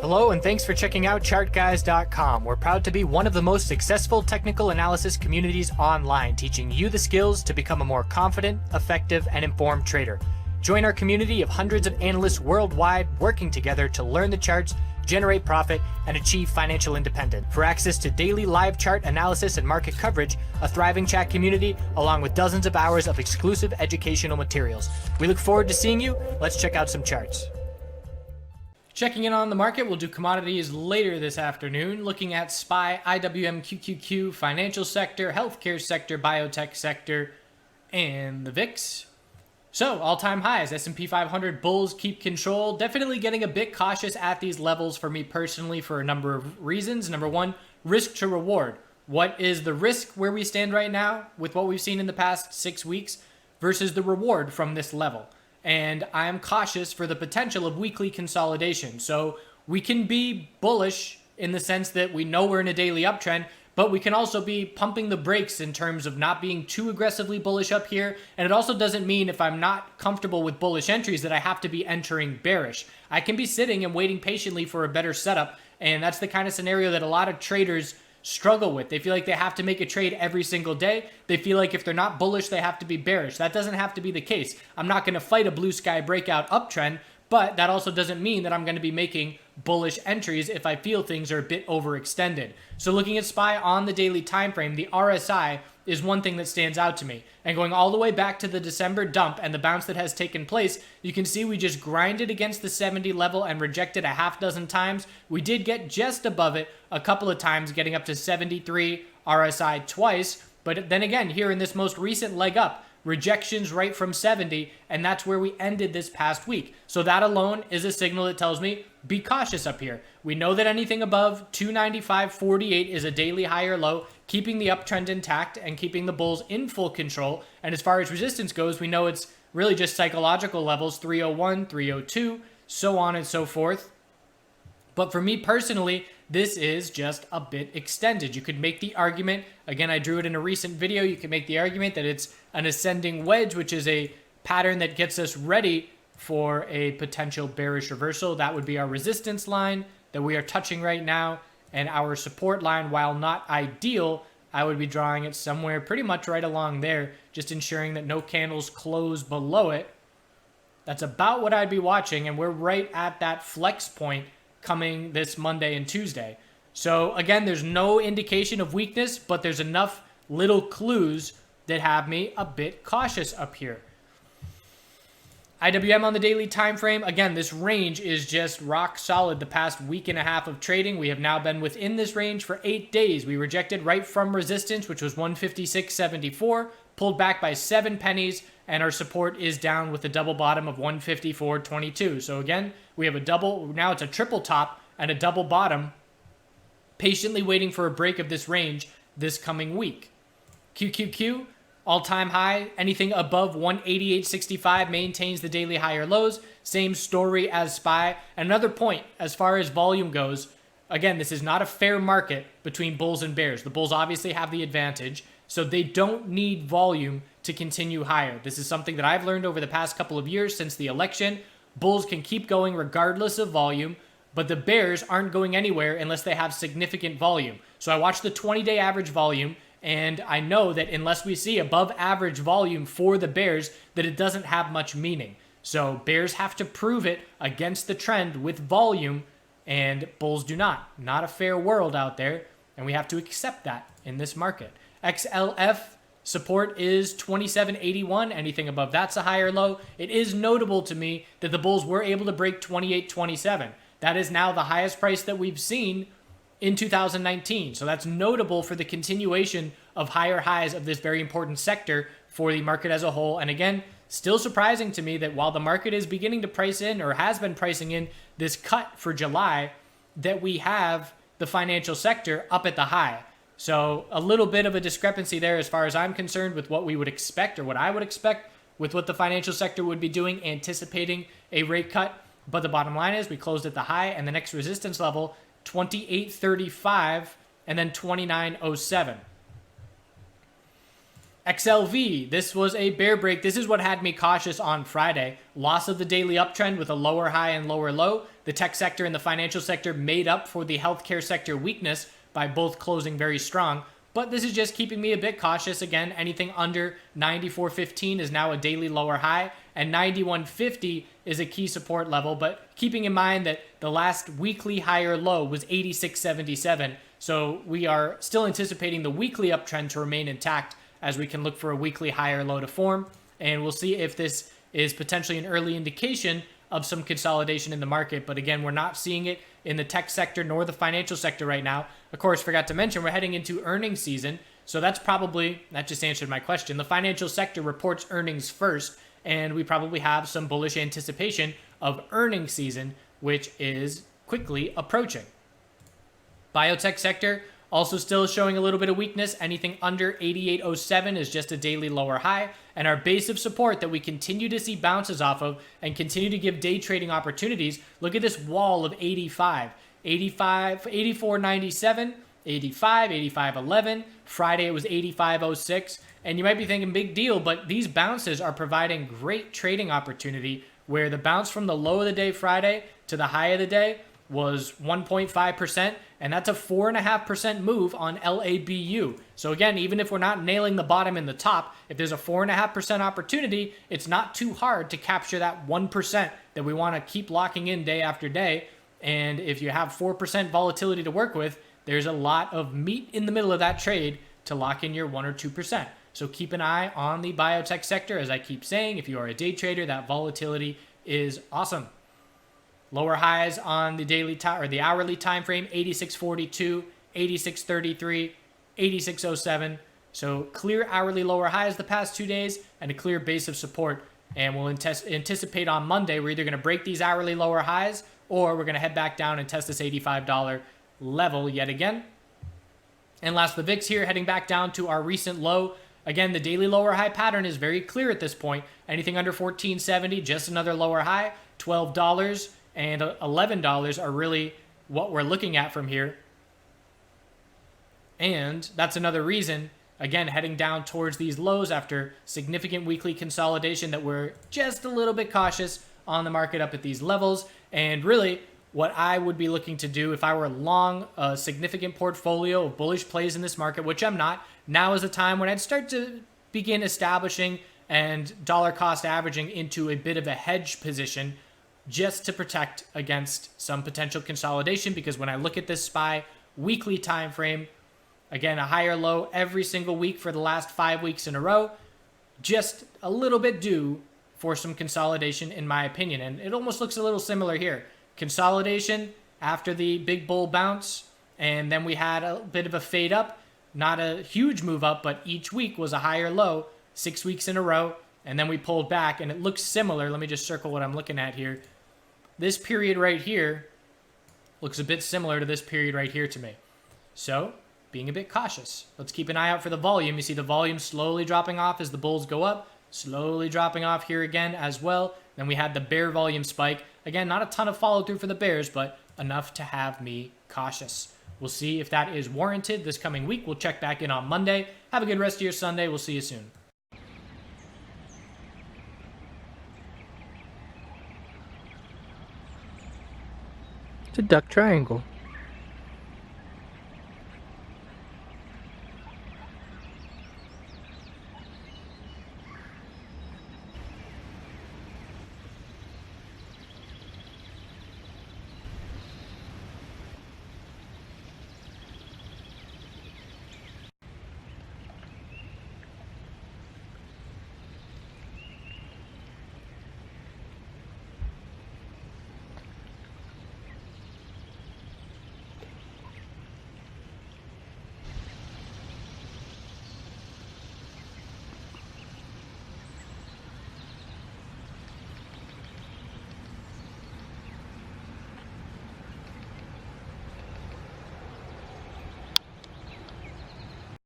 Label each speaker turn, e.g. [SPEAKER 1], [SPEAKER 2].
[SPEAKER 1] Hello and thanks for checking out ChartGuys.com. We're proud to be one of the most successful technical analysis communities online, teaching you the skills to become a more confident, effective, and informed trader. Join our community of hundreds of analysts worldwide working together to learn the charts, generate profit, and achieve financial independence. For access to daily live chart analysis and market coverage, a thriving chat community, along with dozens of hours of exclusive educational materials. We look forward to seeing you. Let's check out some charts. Checking in on the market, we'll do commodities later this afternoon, looking at SPY, IWM, QQQ, financial sector, healthcare sector, biotech sector, and the VIX. So, all-time highs, S&P 500 bulls keep control. Definitely getting a bit cautious at these levels for me personally for a number of reasons. Number one, risk to reward. What is the risk where we stand right now with what we've seen in the past 6 weeks versus the reward from this level? And I'm cautious for the potential of weekly consolidation. So we can be bullish in the sense that we know we're in a daily uptrend, but we can also be pumping the brakes in terms of not being too aggressively bullish up here. And it also doesn't mean if I'm not comfortable with bullish entries that I have to be entering bearish. I can be sitting and waiting patiently for a better setup. And that's the kind of scenario that a lot of traders struggle with. They feel like they have to make a trade every single day. They feel like if they're not bullish, they have to be bearish. That doesn't have to be the case. I'm not going to fight a blue sky breakout uptrend, but that also doesn't mean that I'm going to be making bullish entries if I feel things are a bit overextended. So looking at SPY on the daily time frame, the RSI is one thing that stands out to me. And going all the way back to the December dump and the bounce that has taken place, you can see we just grinded against the 70 level and rejected a half dozen times. We did get just above it a couple of times, getting up to 73 RSI twice. But then again, here in this most recent leg up, rejections right from 70, and that's where we ended this past week. So that alone is a signal that tells me be cautious up here. We know that anything above 295.48 is a daily high or low, keeping the uptrend intact and keeping the bulls in full control. And as far as resistance goes, we know it's really just psychological levels, 301, 302, so on and so forth. But for me personally, this is just a bit extended. You could make the argument, again, I drew it in a recent video, you could make the argument that it's an ascending wedge, which is a pattern that gets us ready for a potential bearish reversal. That would be our resistance line that we are touching right now, and our support line, while not ideal, I would be drawing it somewhere pretty much right along there, just ensuring that no candles close below it. That's about what I'd be watching, and we're right at that flex point coming this Monday and Tuesday. So again, there's no indication of weakness, but there's enough little clues that have me a bit cautious up here. IWM on the daily time frame, again, this range is just rock solid the past week and a half of trading. We have now been within this range for 8 days. We rejected right from resistance, which was 156.74, pulled back by 7 pennies, and our support is down with a double bottom of 154.22. So again, we have a double, now it's a triple top and a double bottom, patiently waiting for a break of this range this coming week. QQQ, all-time high, anything above 188.65 maintains the daily higher lows. Same story as SPY. Another point as far as volume goes, again, this is not a fair market between bulls and bears. The bulls obviously have the advantage, so they don't need volume to continue higher. This is something that I've learned over the past couple of years since the election. Bulls can keep going regardless of volume, but the bears aren't going anywhere unless they have significant volume. So I watched the 20-day average volume, and I know that unless we see above average volume for the bears, that it doesn't have much meaning. So bears have to prove it against the trend with volume, and bulls do not. Not a fair world out there, and we have to accept that in this market. XLF support is 27.81. Anything above that's a higher low. It is notable to me that the bulls were able to break 28.27. That is now the highest price that we've seen in 2019. So that's notable for the continuation of higher highs of this very important sector for the market as a whole. And again, still surprising to me that while the market is beginning to price in, or has been pricing in, this cut for July, that we have the financial sector up at the high. So a little bit of a discrepancy there as far as I'm concerned with what we would expect, or what I would expect with what the financial sector would be doing, anticipating a rate cut. But the bottom line is we closed at the high, and the next resistance level, 28.35, and then 29.07. XLV, this was a bear break. This is what had me cautious on Friday. Loss of the daily uptrend with a lower high and lower low. the tech sector and the financial sector made up for the healthcare sector weakness by both closing very strong. But this is just keeping me a bit cautious. Again, anything under 94.15 is now a daily lower high, and 91.50 is a key support level. But keeping in mind that the last weekly higher low was 86.77, so we are still anticipating the weekly uptrend to remain intact as we can look for a weekly higher low to form. And we'll see if this is potentially an early indication of some consolidation in the market. But again, we're not seeing it in the tech sector nor the financial sector right now. Of course, forgot to mention we're heading into earnings season. So that just answered my question. The financial sector reports earnings first, and we probably have some bullish anticipation of earnings season, which is quickly approaching. Biotech sector also still showing a little bit of weakness. Anything under 88.07 is just a daily lower high. And our base of support that we continue to see bounces off of and continue to give day trading opportunities. Look at this wall of 85, 85, 84.97, 85, 85.11. Friday it was 85.06. And you might be thinking big deal, but these bounces are providing great trading opportunity where the bounce from the low of the day Friday to the high of the day was 1.5%, and that's a 4.5% move on LABU. So again, even if we're not nailing the bottom and the top, if there's a 4.5% opportunity, it's not too hard to capture that 1% that we want to keep locking in day after day. And if you have 4% volatility to work with, there's a lot of meat in the middle of that trade to lock in your 1 or 2%. So keep an eye on the biotech sector. As I keep saying, if you are a day trader, that volatility is awesome. Lower highs on the daily time or the hourly time frame: 86.42, 86.33, 86.07. So clear hourly lower highs the past 2 days and a clear base of support. And we'll anticipate on Monday we're either going to break these hourly lower highs or we're going to head back down and test this $85 level yet again. And last, the VIX here heading back down to our recent low. Again, the daily lower high pattern is very clear at this point. Anything under 14.70, just another lower high. $12 and $11 are really what we're looking at from here. And that's another reason, again, heading down towards these lows after significant weekly consolidation, that we're just a little bit cautious on the market up at these levels. And really, what I would be looking to do if I were long a significant portfolio of bullish plays in this market, which I'm not, now is the time when I'd start to begin establishing and dollar cost averaging into a bit of a hedge position just to protect against some potential consolidation. Because when I look at this SPY weekly time frame, again, a higher low every single week for the last 5 weeks in a row, just a little bit due for some consolidation in my opinion. And it almost looks a little similar here. Consolidation after the big bull bounce, and then we had a bit of a fade up, not a huge move up, but each week was a higher low 6 weeks in a row, and then we pulled back, and it looks similar. Let me just circle what I'm looking at here. This period right here looks a bit similar to this period right here to me. So, being a bit cautious. Let's keep an eye out for the volume. You see the volume slowly dropping off as the bulls go up, slowly dropping off here again as well. Then we had the bear volume spike. Again, not a ton of follow through for the bears, but enough to have me cautious. We'll see if that is warranted this coming week. We'll check back in on Monday. Have a good rest of your Sunday. We'll see you soon.
[SPEAKER 2] It's a duck triangle.